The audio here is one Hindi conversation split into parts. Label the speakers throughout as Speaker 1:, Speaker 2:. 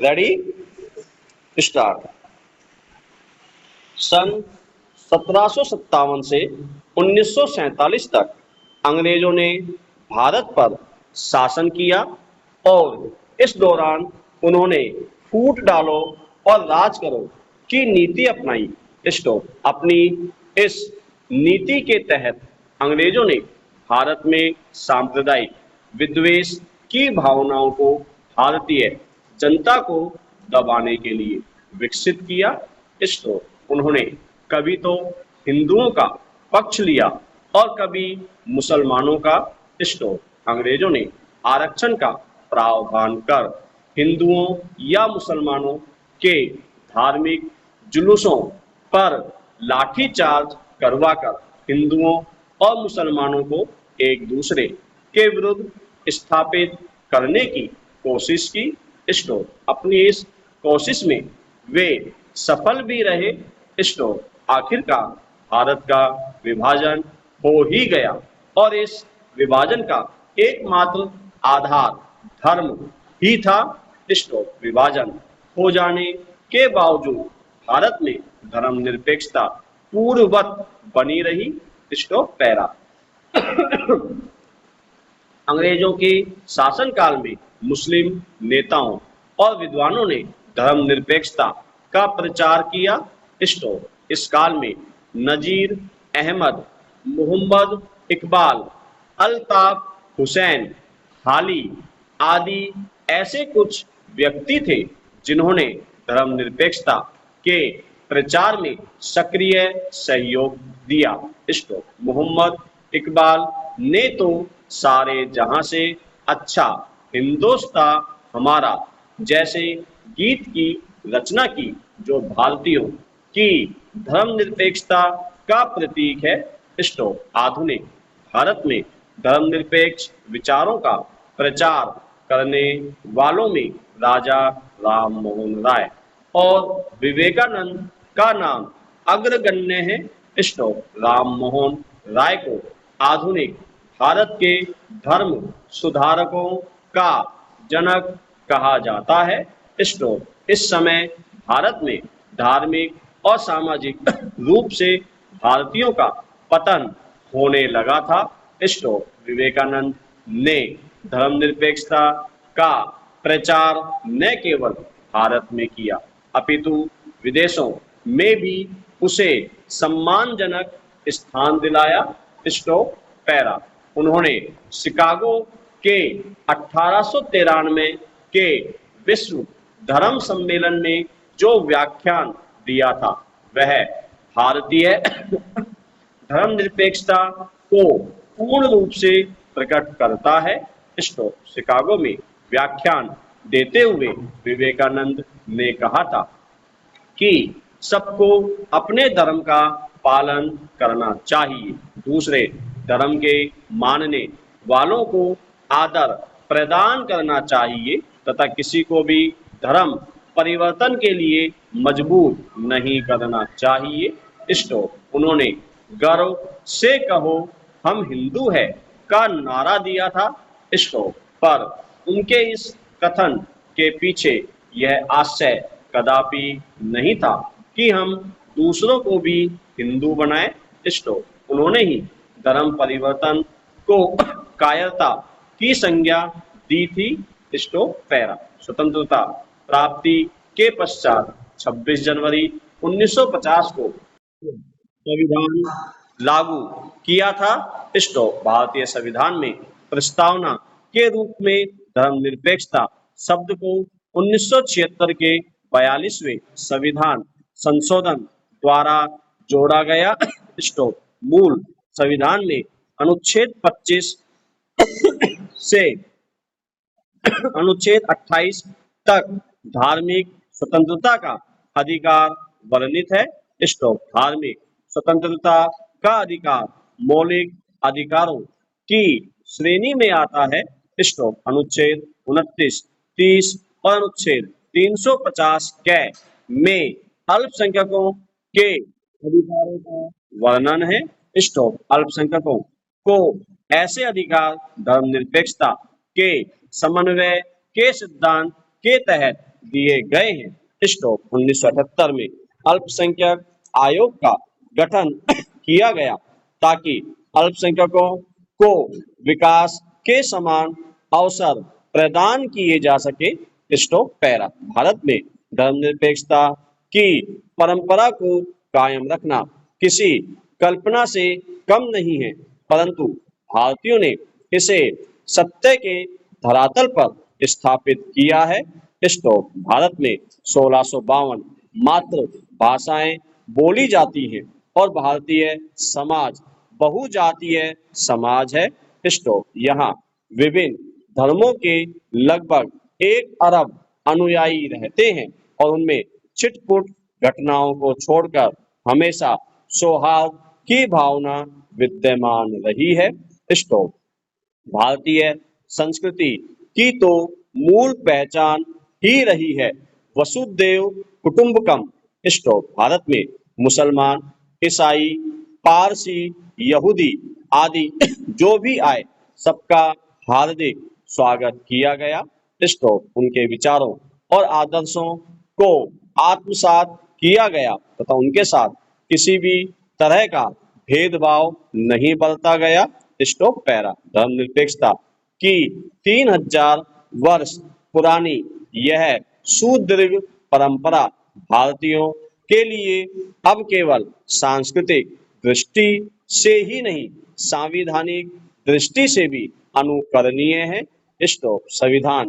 Speaker 1: Ready start. सन 1757 से 1947 तक अंग्रेजों ने भारत पर शासन किया और इस दौरान उन्होंने फूट डालो और राज करो की नीति अपनाई। अपनी इस नीति के तहत अंग्रेजों ने भारत में सांप्रदायिक विद्वेष की भावनाओं को भारतीय जनता को दबाने के लिए विकसित किया। उन्होंने कभी तो हिंदुओं का पक्ष लिया और कभी मुसलमानों का। अंग्रेजों ने आरक्षण का प्रावधान कर हिंदुओं या मुसलमानों के धार्मिक जुलूसों पर लाठीचार्ज करवाकर हिंदुओं और मुसलमानों को एक दूसरे के विरुद्ध स्थापित करने की कोशिश की। अपनी इस कोशिश में वे सफल भी रहे। आखिरकार भारत का विभाजन हो ही गया और इस विभाजन का एकमात्र आधार धर्म ही था। विभाजन हो जाने के बावजूद भारत में धर्मनिरपेक्षता पूर्ववत बनी रही। पैरा अंग्रेजों के शासनकाल में मुस्लिम नेताओं और विद्वानों ने धर्मनिरपेक्षता का प्रचार किया। इस काल में नजीर अहमद, मोहम्मद इकबाल, अल्ताफ हुसैन हाली आदि ऐसे कुछ व्यक्ति थे जिन्होंने धर्मनिरपेक्षता के प्रचार में सक्रिय सहयोग दिया। मोहम्मद इकबाल ने तो सारे जहां से अच्छा हिंदुस्तान हमारा जैसे गीत की रचना की जो भारतीयों की धर्मनिरपेक्षता का प्रतीक है। आधुनिक भारत में धर्मनिरपेक्ष विचारों का प्रचार करने वालों में राजा राम मोहन राय और विवेकानंद का नाम अग्रगण्य है। राम मोहन राय को आधुनिक भारत के धर्म सुधारकों का जनक कहा जाता है। इस समय भारत में धार्मिक और सामाजिक रूप से भारतीयों का पतन होने लगा था। विवेकानंद ने धर्मनिरपेक्षता का प्रचार न केवल भारत में किया अपितु विदेशों में भी उसे सम्मानजनक स्थान दिलाया। पैरा उन्होंने शिकागो के 1893 के विश्व धर्म सम्मेलन में जो व्याख्यान दिया था वह भारतीय धर्मनिरपेक्षता को पूर्ण रूप से प्रकट करता है। शिकागो में व्याख्यान देते हुए विवेकानंद ने कहा था कि सबको अपने धर्म का पालन करना चाहिए, दूसरे धर्म के मानने वालों को आदर प्रदान करना चाहिए तथा किसी को भी धर्म परिवर्तन के लिए मजबूर नहीं करना चाहिए। उन्होंने गर्व से कहो हम हिंदू हैं का नारा दिया था। पर उनके इस कथन के पीछे यह आशय कदापि नहीं था कि हम दूसरों को भी हिंदू बनाएं। उन्होंने ही धर्म परिवर्तन को कायरता की संज्ञा दी थी। पैरा स्वतंत्रता प्राप्ति के पश्चात 26 जनवरी 1950 को संविधान लागू किया था। भारतीय संविधान में प्रस्तावना के रूप में धर्मनिरपेक्षता शब्द को 1976 के 42वें संविधान संशोधन द्वारा जोड़ा गया। मूल संविधान में अनुच्छेद 25 से अनुच्छेद 28 तक धार्मिक स्वतंत्रता का अधिकार वर्णित है। धार्मिक स्वतंत्रता का अधिकार मौलिक अधिकारों की श्रेणी में आता है। अनुच्छेद 29, 30 और अनुच्छेद 350 कै में अल्पसंख्यकों के अधिकारों का वर्णन है। अल्पसंख्यकों को ऐसे अधिकार धर्मनिरपेक्षता के समन्वय के सिद्धांत के तहत दिए गए हैं। स्टॉप 1978 में अल्पसंख्यक आयोग का गठन किया गया ताकि अल्पसंख्यकों को विकास के समान अवसर प्रदान किए जा सके। स्टॉप पैरा भारत में धर्मनिरपेक्षता की परंपरा को कायम रखना किसी कल्पना से कम नहीं है, परंतु भारतीयों ने इसे सत्य के धरातल पर स्थापित किया है। स्टॉप भारत में 1652 मात्र भाषाएं बोली जाती हैं और भारतीय समाज बहुजातीय समाज है। स्टॉप यहाँ विभिन्न धर्मों के लगभग 1 अरब अनुयायी रहते हैं और उनमें छिटपुट घटनाओं को छोड़कर हमेशा सौहार्द की भावना विद्यमान रही है। स्टॉप भारतीय संस्कृति की तो मूल पहचान ही रही है वसुधैव कुटुंबकम। स्टॉप भारत में मुसलमान, ईसाई, पारसी, यहूदी आदि जो भी आए सबका हार्दिक स्वागत किया गया। स्टॉप उनके विचारों और आदर्शों को आत्मसात किया गया तथा उनके साथ किसी भी तरह का भेदभाव नहीं बरता गया। स्टॉप पैरा धर्मनिरपेक्षता की 3000 वर्ष पुरानी यह सुदीर्घ परंपरा भारतीयों के लिए अब केवल सांस्कृतिक दृष्टि से ही नहीं संवैधानिक दृष्टि से भी अनुकरणीय है। स्टॉप संविधान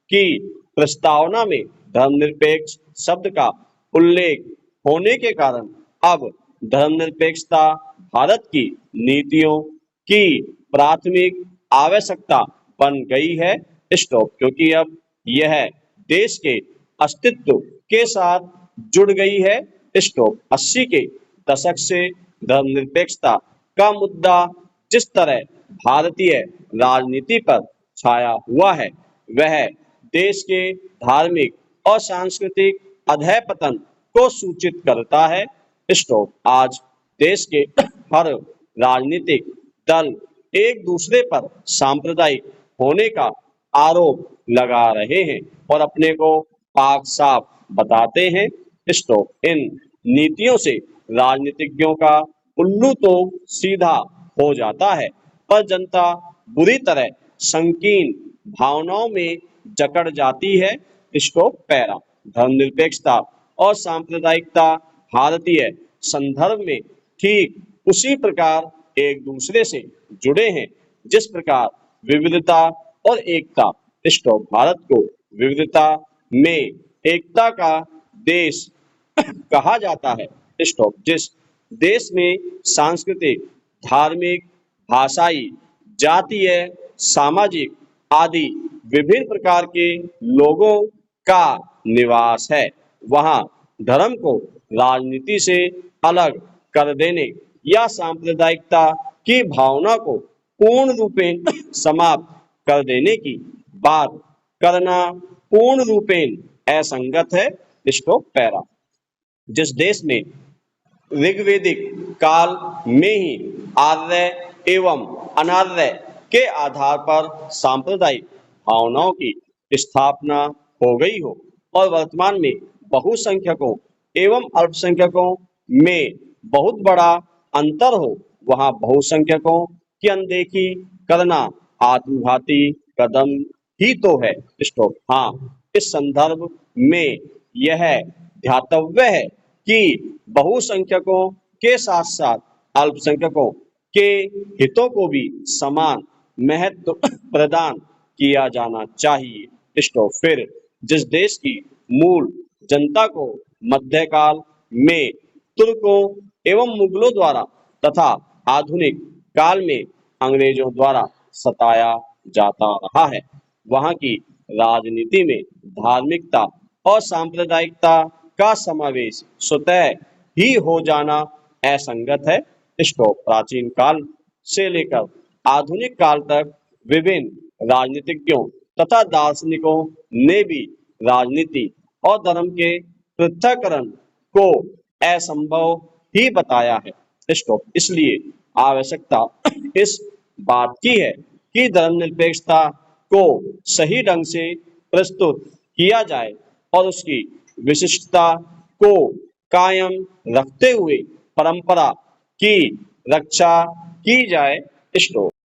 Speaker 1: की प्रस्तावना में धर्मनिरपेक्ष शब्द का उल्लेख होने के कारण अब धर्मनिरपेक्षता भारत की नीतियों की प्राथमिक आवश्यकता बन गई है। स्टॉप क्योंकि अब यह देश के अस्तित्व के साथ जुड़ गई है। स्टॉप 80 के दशक से धर्मनिरपेक्षता का मुद्दा जिस तरह भारतीय राजनीति पर छाया हुआ है वह देश के धार्मिक और सांस्कृतिक अधःपतन को सूचित करता है। स्टॉप आज देश के हर राजनीतिक दल एक दूसरे पर सांप्रदायिक होने का आरोप लगा रहे हैं और अपने को पाक साफ बताते हैं। स्टॉप इन नीतियों से राजनीतिज्ञों का उल्लू तो सीधा हो जाता है पर जनता बुरी तरह संकीर्ण भावनाओं में जकड़ जाती है। स्टॉप पैरा धर्मनिरपेक्षता और सांप्रदायिकता भारतीय संदर्भ में ठीक उसी प्रकार एक दूसरे से जुड़े हैं जिस प्रकार विविधता और एकता। स्टॉप भारत को विविधता में एकता का देश कहा जाता है। स्टॉप जिस देश में सांस्कृतिक, धार्मिक, भाषाई, जातीय, सामाजिक आदि विभिन्न प्रकार के लोगों का निवास है वहां धर्म को राजनीति से अलग कर देने या सांप्रदायिकता की भावना को पूर्ण रूपेण समाप्त कर देने की बात करना पूर्ण रूपेण असंगत है। स्टॉप पैरा जिस देश में ऋग्वेदिक काल में ही आर्य एवं अनार्य के आधार पर सांप्रदायिक भावनाओं की स्थापना हो गई हो और वर्तमान में बहुसंख्यकों एवं अल्पसंख्यकों में बहुत बड़ा अंतर हो वहां बहुसंख्यकों की अनदेखी करना आत्मघाती कदम ही तो है। स्टॉप हाँ इस संदर्भ में यह ध्यातव्य है कि बहुसंख्यकों के साथ साथ अल्पसंख्यकों के हितों को भी समान महत्व प्रदान किया जाना चाहिए। स्टॉप फिर जिस देश की मूल जनता को मध्यकाल में तुर्कों एवं मुगलों द्वारा तथा आधुनिक काल में अंग्रेजों द्वारा सताया जाता रहा है वहां की राजनीति में धार्मिकता और सांप्रदायिकता का समावेश स्वतः ही हो जाना असंगत है। स्टॉप प्राचीन काल से लेकर आधुनिक काल तक विभिन्न राजनीतिज्ञों तथा दार्शनिकों ने भी राजनीति और धर्म के पृथक्करण को असंभव ही बताया है। स्टॉप इसलिए आवश्यकता इस बात की है कि धर्मनिरपेक्षता को सही ढंग से प्रस्तुत किया जाए और उसकी विशिष्टता को कायम रखते हुए परंपरा की रक्षा की जाए। स्टॉप।